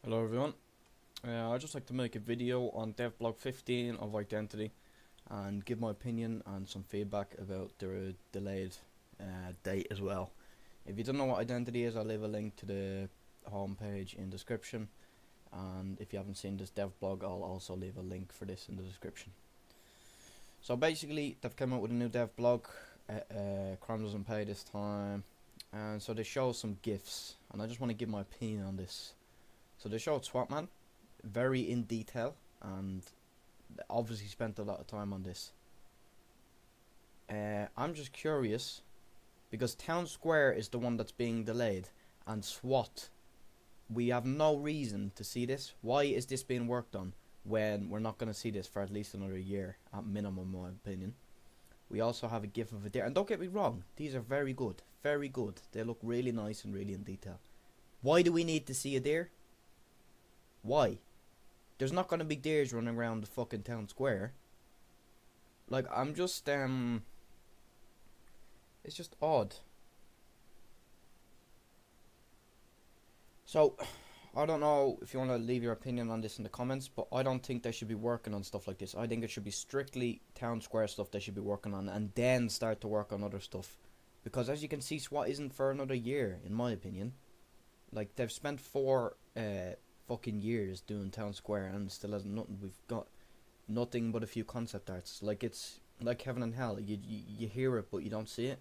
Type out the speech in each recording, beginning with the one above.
Hello everyone, I'd just like to make a video on devblog 15 of Identity and give my opinion and some feedback about the delayed date as well. If you don't know what Identity is, I'll leave a link to the homepage in description, and if you haven't seen this devblog, I'll also leave a link for this in the description. So basically, they've come out with a new devblog. Chrome doesn't pay this time, and so they show some GIFs, and I just want to give my opinion on this. So they showed Swapman, very in detail, and obviously spent a lot of time on this. I'm just curious, because Town Square is the one that's being delayed, and SWAT, we have no reason to see this. Why is this being worked on when we're not going to see this for at least another year, at minimum, in my opinion? We also have a GIF of a deer, and don't get me wrong, these are very good, very good. They look really nice and really in detail. Why do we need to see a deer? Why? There's not gonna be deers running around the fucking town square. Like, I'm just, it's just odd. So, I don't know if you want to leave your opinion on this in the comments, but I don't think they should be working on stuff like this. I think it should be strictly town square stuff they should be working on, and then start to work on other stuff. Because as you can see, SWAT isn't for another year, in my opinion. Like, they've spent 4, fucking years doing town square and still hasn't nothing. We've got nothing but a few concept arts. Like, it's like heaven and hell. You hear it but you don't see it.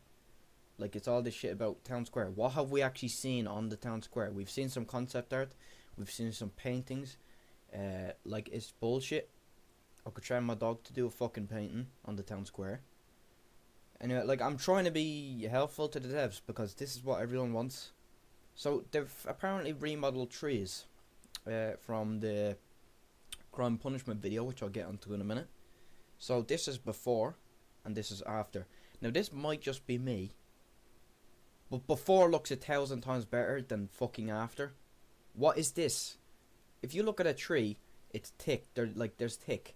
Like, it's all this shit about town square. What have we actually seen on the town square? We've seen some concept art, we've seen some paintings. Like, it's bullshit. I could train my dog to do a fucking painting on the town square. Anyway, like, I'm trying to be helpful to the devs because this is what everyone wants. So they've apparently remodeled trees from the crime punishment video, which I'll get onto in a minute. So this is before and this is after. Now this might just be me, but before looks 1,000 times better than fucking after. What is this? If you look at a tree, it's thick. There's thick.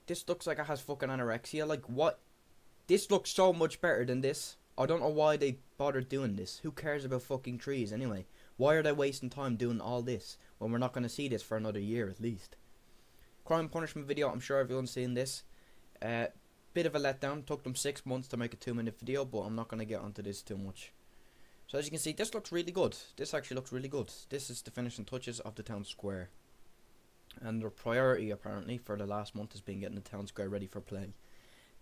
This looks like it has fucking anorexia. Like, what? This looks so much better than this. I don't know why they bothered doing this. Who cares about fucking trees anyway? Why are they wasting time doing all this when we're not going to see this for another year at least? Crime punishment video, I'm sure everyone's seen this. Bit of a letdown. Took them 6 months to make a 2-minute video, but I'm not going to get onto this too much. So as you can see, this looks really good. This actually looks really good. This is the finishing touches of the town square. And their priority apparently for the last month has been getting the town square ready for play.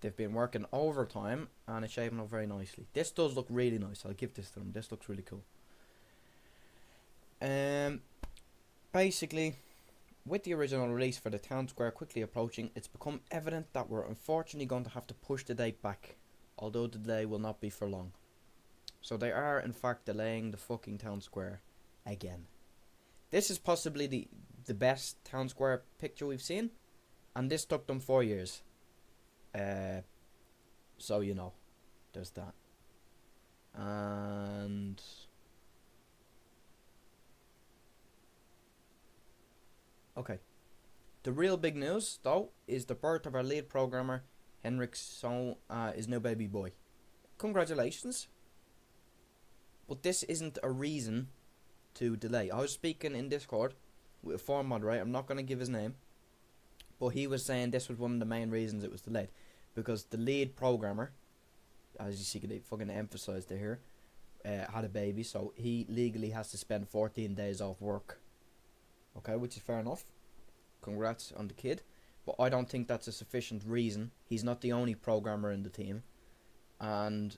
They've been working overtime and it's shaping up very nicely. This does look really nice. I'll give this to them. This looks really cool. Basically, with the original release for the town square quickly approaching, it's become evident that we're unfortunately going to have to push the date back, although the delay will not be for long. So they are in fact delaying the fucking town square again. This is possibly the best town square picture we've seen, and this took them 4 years. So you know, there's that. And okay, the real big news though is the birth of our lead programmer, Henrik's his new baby boy. Congratulations. But this isn't a reason to delay. I was speaking in Discord with a forum moderator. I'm not going to give his name, but he was saying this was one of the main reasons it was delayed, because the lead programmer, as you see, they fucking emphasised it here, had a baby, so he legally has to spend 14 days off work. Okay, which is fair enough. Congrats on the kid, but I don't think that's a sufficient reason. He's not the only programmer in the team, and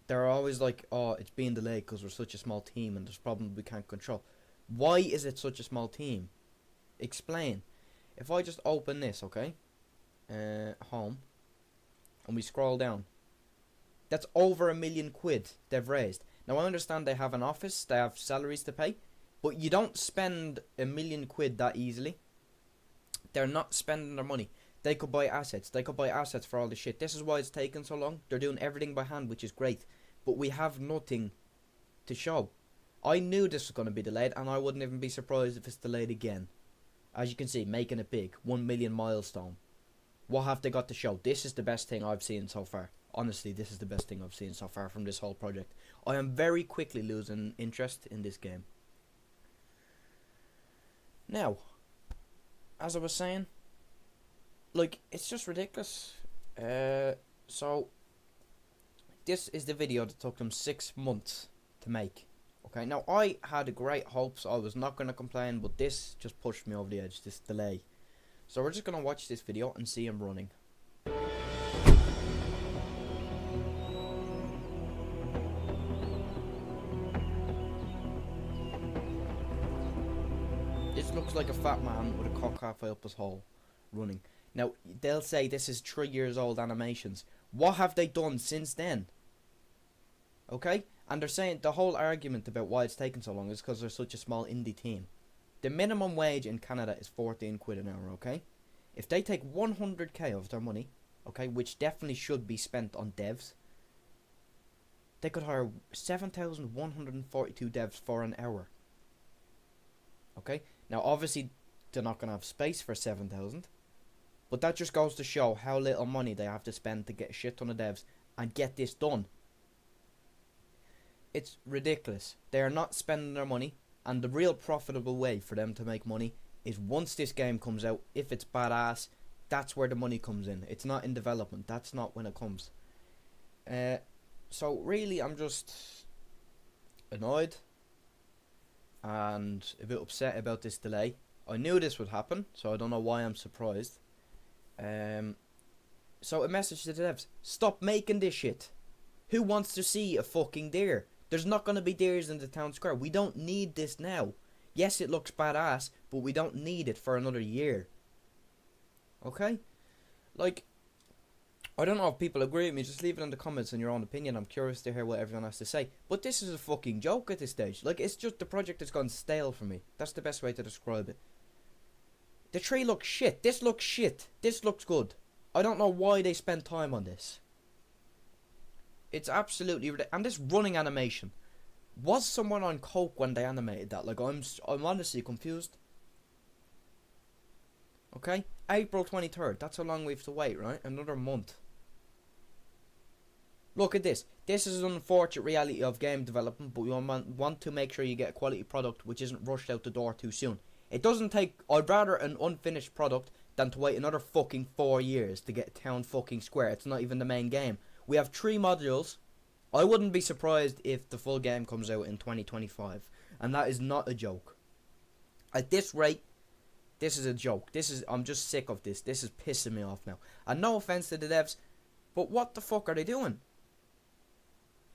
they're always like, oh, it's being delayed because we're such a small team and there's problems we can't control. Why is it such a small team? Explain. If I just open this, okay, home, and we scroll down, that's over £1 million they've raised. Now I understand they have an office, they have salaries to pay, but you don't spend £1 million that easily. They're not spending their money. They could buy assets. They could buy assets for all the shit. This is why it's taken so long. They're doing everything by hand, which is great, but we have nothing to show. I knew this was going to be delayed, and I wouldn't even be surprised if it's delayed again. As you can see, making it big. 1 million milestone. What have they got to show? This is the best thing I've seen so far. Honestly, this is the best thing I've seen so far from this whole project. I am very quickly losing interest in this game. Now, as I was saying, like, it's just ridiculous. So this is the video that took them 6 months to make. Okay, now I had great hopes. I was not going to complain, but this just pushed me over the edge, this delay. So we're just going to watch this video and see him running. This looks like a fat man with a cock halfway up his hole running. Now, they'll say this is 3 years old animations. What have they done since then? Okay? And they're saying the whole argument about why it's taking so long is because they're such a small indie team. The minimum wage in Canada is 14 quid an hour, okay? If they take 100k of their money, okay, which definitely should be spent on devs, they could hire 7,142 devs for an hour. Okay? Now, obviously, they're not going to have space for 7,000. But that just goes to show how little money they have to spend to get a shit ton of devs and get this done. It's ridiculous. They are not spending their money, and the real profitable way for them to make money is once this game comes out, if it's badass, that's where the money comes in. It's not in development. That's not when it comes. So really, I'm just annoyed and a bit upset about this delay. I knew this would happen, so I don't know why I'm surprised. So a message to the devs: stop making this shit. Who wants to see a fucking deer? There's not going to be deers in the town square. We don't need this now. Yes, it looks badass, but we don't need it for another year. Okay? Like, I don't know if people agree with me. Just leave it in the comments in your own opinion. I'm curious to hear what everyone has to say. But this is a fucking joke at this stage. Like, it's just the project has gone stale for me. That's the best way to describe it. The tree looks shit. This looks shit. This looks good. I don't know why they spent time on this. It's absolutely ridiculous. And this running animation. Was someone on coke when they animated that? Like, I'm honestly confused. Okay? April 23rd. That's how long we have to wait, right? Another month. Look at this. This is an unfortunate reality of game development, but we want to make sure you get a quality product which isn't rushed out the door too soon. It doesn't take... I'd rather an unfinished product than to wait another fucking 4 years to get a town fucking square. It's not even the main game. We have 3 modules. I wouldn't be surprised if the full game comes out in 2025. And that is not a joke. At this rate, this is a joke. I'm just sick of this. This is pissing me off now. And no offense to the devs, but what the fuck are they doing?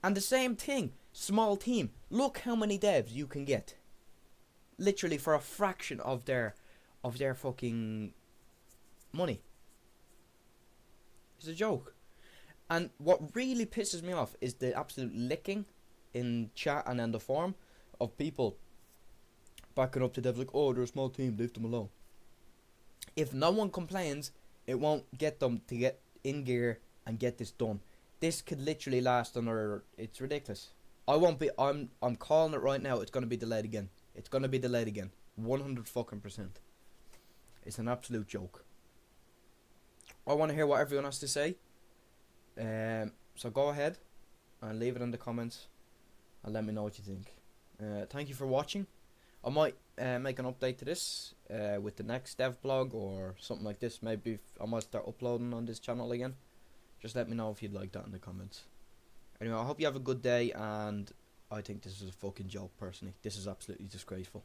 And the same thing. Small team. Look how many devs you can get. Literally for a fraction of their fucking money. It's a joke. And what really pisses me off is the absolute licking in chat and in the forum of people backing up to devs like, oh, they're a small team, leave them alone. If no one complains, it won't get them to get in gear and get this done. This could literally last another... It's ridiculous. I'm calling it right now. It's going to be delayed again. It's going to be delayed again. 100 fucking %. It's an absolute joke. I want to hear what everyone has to say. So go ahead and leave it in the comments and let me know what you think. Thank you for watching. I might make an update to this with the next dev blog or something like this. Maybe I might start uploading on this channel again. Just let me know if you'd like that in the comments. Anyway, I hope you have a good day, and I think this is a fucking joke personally. This is absolutely disgraceful.